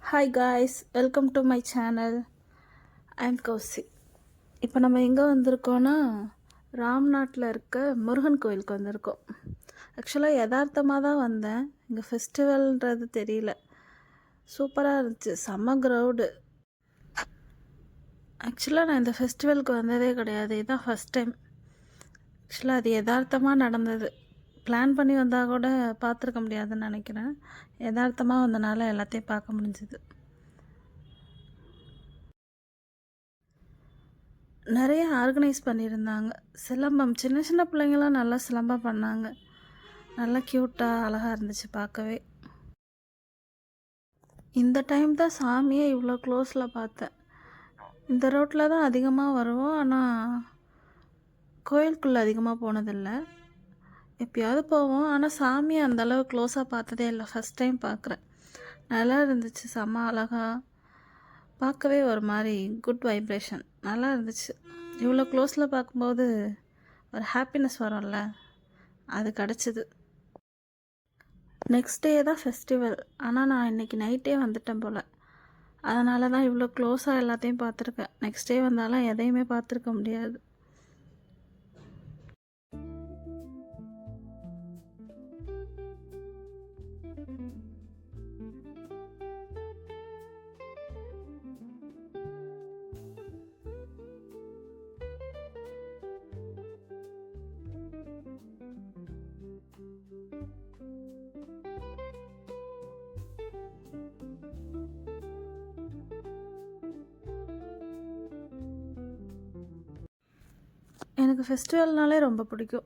Hi guys, welcome to my channel. I am Kousi. இப்போ நம்ம எங்கே வந்திருக்கோன்னா, ராம்நாட்டில் இருக்க முருகன் கோயிலுக்கு வந்திருக்கோம். ஆக்சுவலாக யதார்த்தமாக தான் வந்தேன். இங்கே ஃபெஸ்டிவல்ன்றது தெரியல. சூப்பராக இருந்துச்சு, செம்ம க்ரௌடு. ஆக்சுவலாக நான் இந்த ஃபெஸ்டிவலுக்கு வந்ததே கிடையாது, இதுதான் ஃபஸ்ட் டைம். ஆக்சுவலாக அது யதார்த்தமாக நடந்தது. பிளான் பண்ணி வந்தால் கூட பார்த்துருக்க முடியாதுன்னு நினைக்கிறேன். யதார்த்தமாக வந்தனால எல்லாத்தையும் பார்க்க முடிஞ்சுது. நிறைய ஆர்கனைஸ் பண்ணியிருந்தாங்க. சிலம்பம், சின்ன சின்ன பிள்ளைங்களாம் நல்லா சிலம்பம் பண்ணாங்க. நல்லா க்யூட்டாக அழகாக இருந்துச்சு பார்க்கவே. இந்த டைம் தான் சாமியை இவ்வளோ க்ளோஸில் பார்த்தேன். இந்த ரோட்டில் தான் அதிகமாக வருவோம், ஆனால் கோயிலுக்குள்ளே அதிகமாக போனதில்லை. எப்பயாவது போவோம், ஆனால் சாமியை அந்தளவு க்ளோஸாக பார்த்ததே இல்லை. ஃபஸ்ட் டைம் பார்க்குறேன். நல்லா இருந்துச்சு, செம்ம அழகாக பார்க்கவே ஒரு மாதிரி குட் வைப்ரேஷன் நல்லா இருந்துச்சு. இவ்வளோ க்ளோஸில் பார்க்கும்போது ஒரு ஹாப்பினஸ் வரும்ல, அது கிடச்சிது. நெக்ஸ்ட் டே தான் ஃபெஸ்டிவல், ஆனால் நான் இன்றைக்கி நைட்டே வந்துட்டேன் போல். அதனால தான் இவ்வளோ க்ளோஸாக எல்லாத்தையும் பார்த்துருக்கேன். நெக்ஸ்ட் டே வந்தாலும் எதையுமே பார்த்துருக்க முடியாது. எனக்கு ஃபெஸ்டிவல்னாலே ரொம்ப பிடிக்கும்.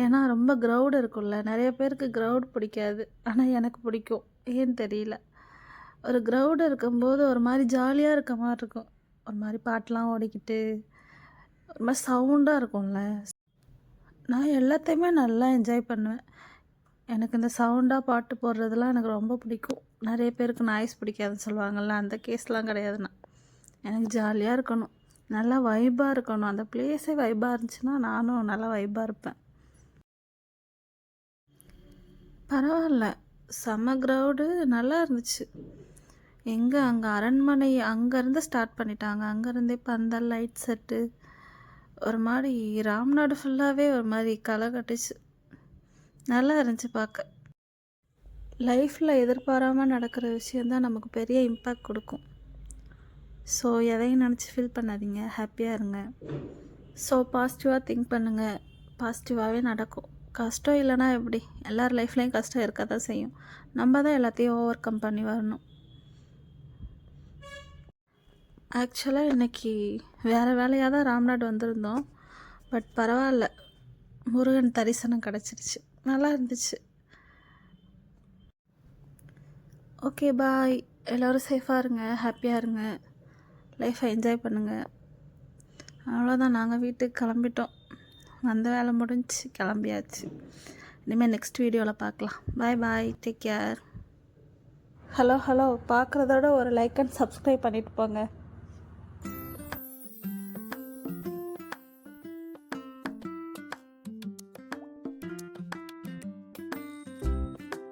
ஏன்னா ரொம்ப க்ரௌடு இருக்கும்ல. நிறைய பேருக்கு க்ரௌட் பிடிக்காது, ஆனால் எனக்கு பிடிக்கும். ஏன்னு தெரியல. ஒரு க்ரௌடு இருக்கும்போது ஒரு மாதிரி ஜாலியாக இருக்க மாதிரி இருக்கும். ஒரு மாதிரி பாட்டெலாம் ஓடிக்கிட்டு ஒரு மாதிரி சவுண்டாக இருக்கும்ல. நான் எல்லாத்தையுமே நல்லா என்ஜாய் பண்ணுவேன். எனக்கு இந்த சவுண்டாக பாட்டு போடுறதுலாம் எனக்கு ரொம்ப பிடிக்கும். நிறைய பேருக்கு நாய்ஸ் பிடிக்காதுன்னு சொல்லுவாங்கள்ல, அந்த கேஸ்லாம் கிடையாதுண்ணா. எனக்கு ஜாலியாக இருக்கணும், நல்லா வைபாக இருக்கணும். அந்த பிளேஸே வைபாக இருந்துச்சுன்னா நானும் நல்லா வைபாக இருப்பேன். பரவாயில்ல, செம்ம க்ரௌடு, நல்லா இருந்துச்சு. எங்கே அங்கே அரண்மனை அங்கேருந்து ஸ்டார்ட் பண்ணிட்டாங்க. அங்கேருந்தே பந்தல், லைட் செட்டு, ஒரு மாதிரி ராம்நாடு ஃபுல்லாகவே ஒரு மாதிரி களை கட்டுச்சு. நல்லா இருந்துச்சு பார்க்க. லைஃப்பில் எதிர்பாராமல் நடக்கிற விஷயந்தான் நமக்கு பெரிய இம்பேக்ட் கொடுக்கும். ஸோ எதையும் நினச்சி ஃபீல் பண்ணாதீங்க, ஹாப்பியாக இருங்க. ஸோ பாசிட்டிவாக திங்க் பண்ணுங்கள், பாசிட்டிவாகவே நடக்கும். கஷ்டம் இல்லைனா எப்படி? எல்லார் லைஃப்லேயும் கஷ்டம் இருக்க தான் செய்யும். நம்ம தான் எல்லாத்தையும் ஓவர் கம் பண்ணி வரணும். ஆக்சுவலாக இன்றைக்கி வேறு வேலையாக தான் ராம்நாடு வந்திருந்தோம். பட் பரவாயில்ல, முருகன் தரிசனம் கிடச்சிருச்சு, நல்லா இருந்துச்சு. ஓகே, பாய். எல்லோரும் சேஃபாக இருங்க, ஹாப்பியாக இருங்க, லைஃப்பை என்ஜாய் பண்ணுங்கள். அவ்வளோதான், நாங்கள் வீட்டுக்கு கிளம்பிட்டோம். வந்த வேலை முடிஞ்சு கிளம்பியாச்சு. இனிமேல் நெக்ஸ்ட் வீடியோவில் பார்க்கலாம். பாய் பாய், டேக் கேர். ஹலோ பார்க்குறதோட ஒரு லைக் அண்ட் சப்ஸ்கிரைப் பண்ணிட்டு போங்க.